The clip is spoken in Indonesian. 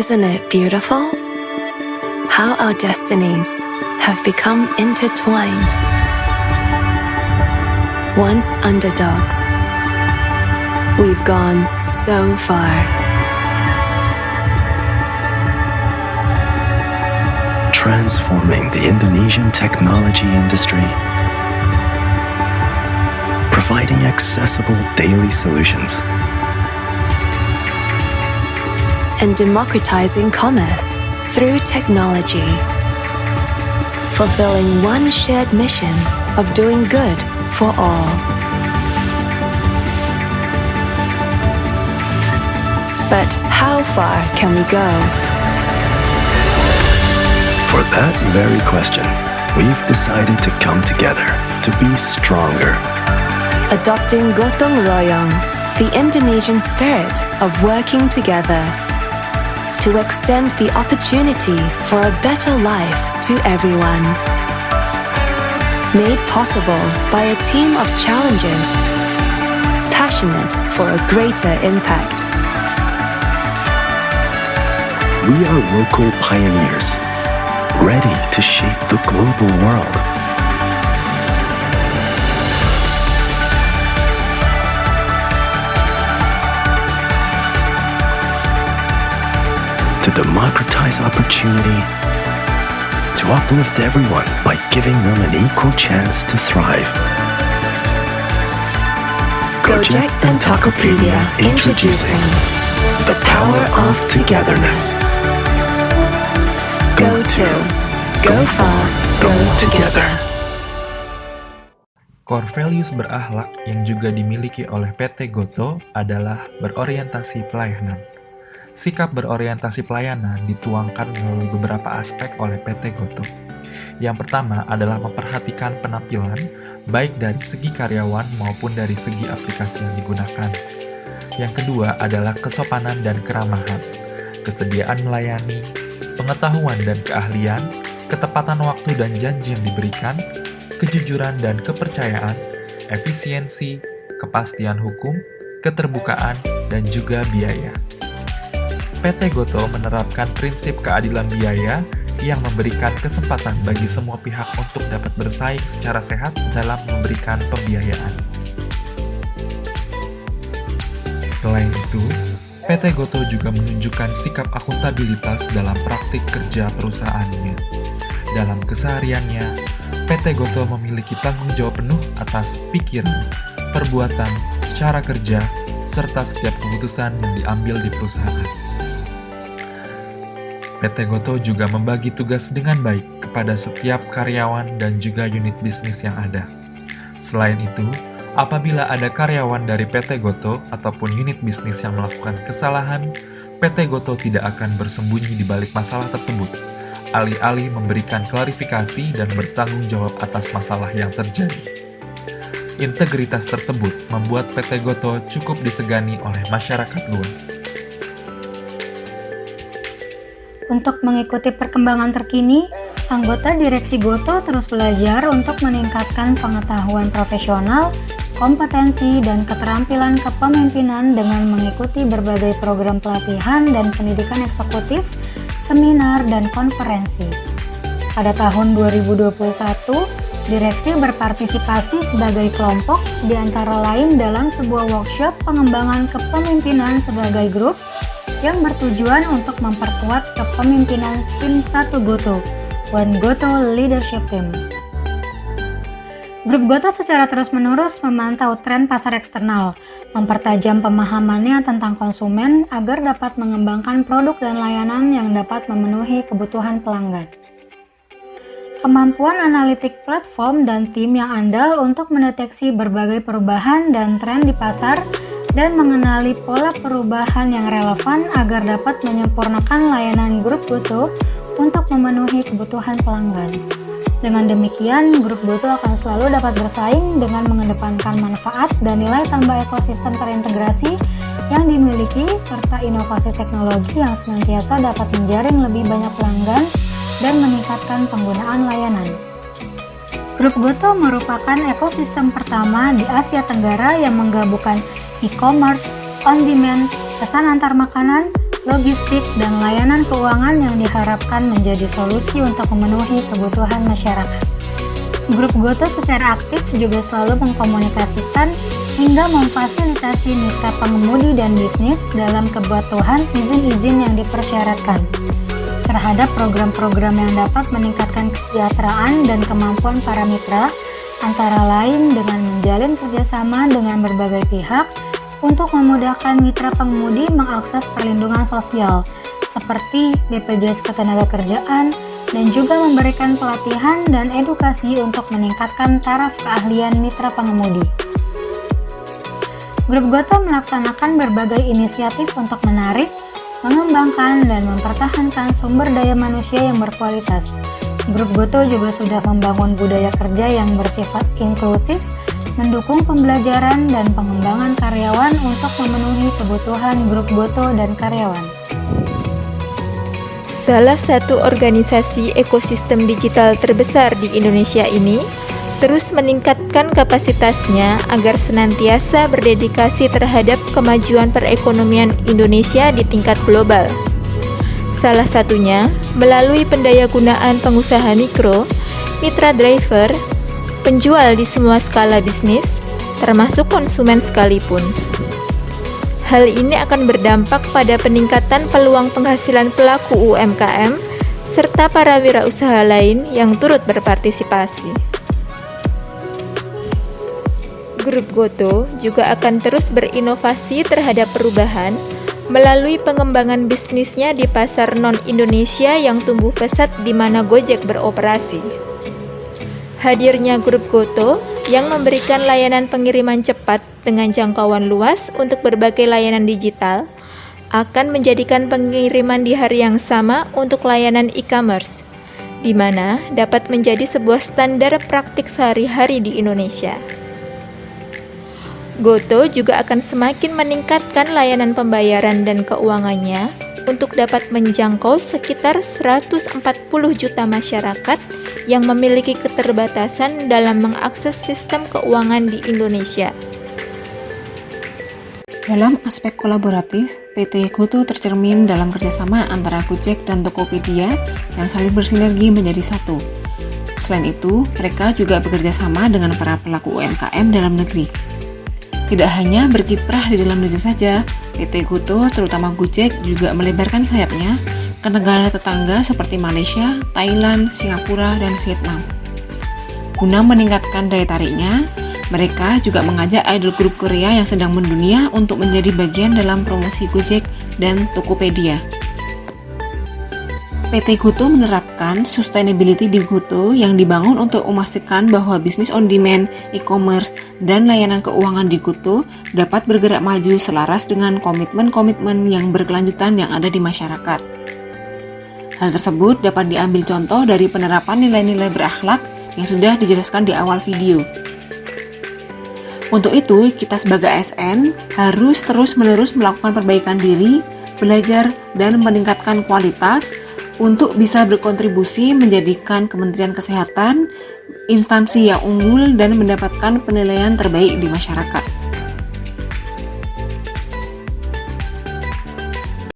Isn't it beautiful? How our destinies have become intertwined. Once underdogs, we've gone so far. Transforming the Indonesian technology industry, providing accessible daily solutions, and democratizing commerce through technology, fulfilling one shared mission of doing good for all. But how far can we go? For that very question, we've decided to come together to be stronger. Adopting Gotong Royong, the Indonesian spirit of working together, to extend the opportunity for a better life to everyone. Made possible by a team of challengers, passionate for a greater impact. We are local pioneers, ready to shape the global world. To democratize opportunity, to uplift everyone by giving them an equal chance to thrive. Gojek and Tokopedia introducing the power of togetherness. Go to, go far, go together. Core values berakhlak yang juga dimiliki oleh PT Gotoh adalah berorientasi pelayanan. Sikap berorientasi pelayanan dituangkan melalui beberapa aspek oleh PT Gotoh. Yang pertama adalah memperhatikan penampilan, baik dari segi karyawan maupun dari segi aplikasi yang digunakan. Yang kedua adalah kesopanan dan keramahan, kesediaan melayani, pengetahuan dan keahlian, ketepatan waktu dan janji yang diberikan, kejujuran dan kepercayaan, efisiensi, kepastian hukum, keterbukaan, dan juga biaya. PT Gotoh menerapkan prinsip keadilan biaya yang memberikan kesempatan bagi semua pihak untuk dapat bersaing secara sehat dalam memberikan pembiayaan. Selain itu, PT Gotoh juga menunjukkan sikap akuntabilitas dalam praktik kerja perusahaannya. Dalam kesehariannya, PT Gotoh memiliki tanggung jawab penuh atas pikiran, perbuatan, cara kerja, serta setiap keputusan yang diambil di perusahaan. PT Gotoh juga membagi tugas dengan baik kepada setiap karyawan dan juga unit bisnis yang ada. Selain itu, apabila ada karyawan dari PT Gotoh ataupun unit bisnis yang melakukan kesalahan, PT Gotoh tidak akan bersembunyi di balik masalah tersebut, alih-alih memberikan klarifikasi dan bertanggung jawab atas masalah yang terjadi. Integritas tersebut membuat PT Gotoh cukup disegani oleh masyarakat luas. Untuk mengikuti perkembangan terkini, anggota Direksi Gotoh terus belajar untuk meningkatkan pengetahuan profesional, kompetensi, dan keterampilan kepemimpinan dengan mengikuti berbagai program pelatihan dan pendidikan eksekutif, seminar, dan konferensi. Pada tahun 2021, Direksi berpartisipasi sebagai kelompok, di antara lain dalam sebuah workshop pengembangan kepemimpinan sebagai grup yang bertujuan untuk memperkuat kepemimpinan tim 1 Gotoh, One Gotoh Leadership Team. Grup Gotoh secara terus-menerus memantau tren pasar eksternal, mempertajam pemahamannya tentang konsumen agar dapat mengembangkan produk dan layanan yang dapat memenuhi kebutuhan pelanggan. Kemampuan analitik platform dan tim yang andal untuk mendeteksi berbagai perubahan dan tren di pasar dan mengenali pola perubahan yang relevan agar dapat menyempurnakan layanan grup Gotoh untuk memenuhi kebutuhan pelanggan. Dengan demikian, grup Gotoh akan selalu dapat bersaing dengan mengedepankan manfaat dan nilai tambah ekosistem terintegrasi yang dimiliki serta inovasi teknologi yang senantiasa dapat menjaring lebih banyak pelanggan dan meningkatkan penggunaan layanan. Grup Gotoh merupakan ekosistem pertama di Asia Tenggara yang menggabungkan e-commerce, on-demand, pesan antar makanan, logistik, dan layanan keuangan yang diharapkan menjadi solusi untuk memenuhi kebutuhan masyarakat. Grup Gotoh secara aktif juga selalu mengkomunikasikan hingga memfasilitasi mitra pengemudi dan bisnis dalam kebutuhan izin-izin yang dipersyaratkan terhadap program-program yang dapat meningkatkan kesejahteraan dan kemampuan para mitra, antara lain dengan menjalin kerjasama dengan berbagai pihak untuk memudahkan mitra pengemudi mengakses perlindungan sosial seperti BPJS Ketenagakerjaan dan juga memberikan pelatihan dan edukasi untuk meningkatkan taraf keahlian mitra pengemudi. Grup Gotoh melaksanakan berbagai inisiatif untuk menarik, mengembangkan, dan mempertahankan sumber daya manusia yang berkualitas. Grup Gotoh juga sudah membangun budaya kerja yang bersifat inklusif, mendukung pembelajaran dan pengembangan karyawan untuk memenuhi kebutuhan Grup Gotoh dan karyawan. Salah satu organisasi ekosistem digital terbesar di Indonesia ini terus meningkatkan kapasitasnya agar senantiasa berdedikasi terhadap kemajuan perekonomian Indonesia di tingkat global. Salah satunya melalui pendayagunaan pengusaha mikro, mitra driver, penjual di semua skala bisnis, termasuk konsumen sekalipun. Hal ini akan berdampak pada peningkatan peluang penghasilan pelaku UMKM serta para wirausaha lain yang turut berpartisipasi. Grup Gotoh juga akan terus berinovasi terhadap perubahan melalui pengembangan bisnisnya di pasar non-Indonesia yang tumbuh pesat di mana Gojek beroperasi. Hadirnya Grup Gotoh yang memberikan layanan pengiriman cepat dengan jangkauan luas untuk berbagai layanan digital akan menjadikan pengiriman di hari yang sama untuk layanan e-commerce, di mana dapat menjadi sebuah standar praktik sehari-hari di Indonesia. Gotoh juga akan semakin meningkatkan layanan pembayaran dan keuangannya untuk dapat menjangkau sekitar 140 juta masyarakat yang memiliki keterbatasan dalam mengakses sistem keuangan di Indonesia. Dalam aspek kolaboratif, PT Gotoh tercermin dalam kerjasama antara Gojek dan Tokopedia yang saling bersinergi menjadi satu. Selain itu, mereka juga bekerja sama dengan para pelaku UMKM dalam negeri. Tidak hanya berkiprah di dalam negeri saja, PT Gotoh terutama Gojek juga melebarkan sayapnya ke negara tetangga seperti Malaysia, Thailand, Singapura, dan Vietnam. Guna meningkatkan daya tariknya, mereka juga mengajak idol grup Korea yang sedang mendunia untuk menjadi bagian dalam promosi Gojek dan Tokopedia. PT Gotoh menerapkan sustainability di Gotoh yang dibangun untuk memastikan bahwa bisnis on demand, e-commerce, dan layanan keuangan di Gotoh dapat bergerak maju selaras dengan komitmen-komitmen yang berkelanjutan yang ada di masyarakat. Hal tersebut dapat diambil contoh dari penerapan nilai-nilai berakhlak yang sudah dijelaskan di awal video. Untuk itu, kita sebagai ASN harus terus-menerus melakukan perbaikan diri, belajar, dan meningkatkan kualitas untuk bisa berkontribusi menjadikan Kementerian Kesehatan instansi yang unggul dan mendapatkan penilaian terbaik di masyarakat.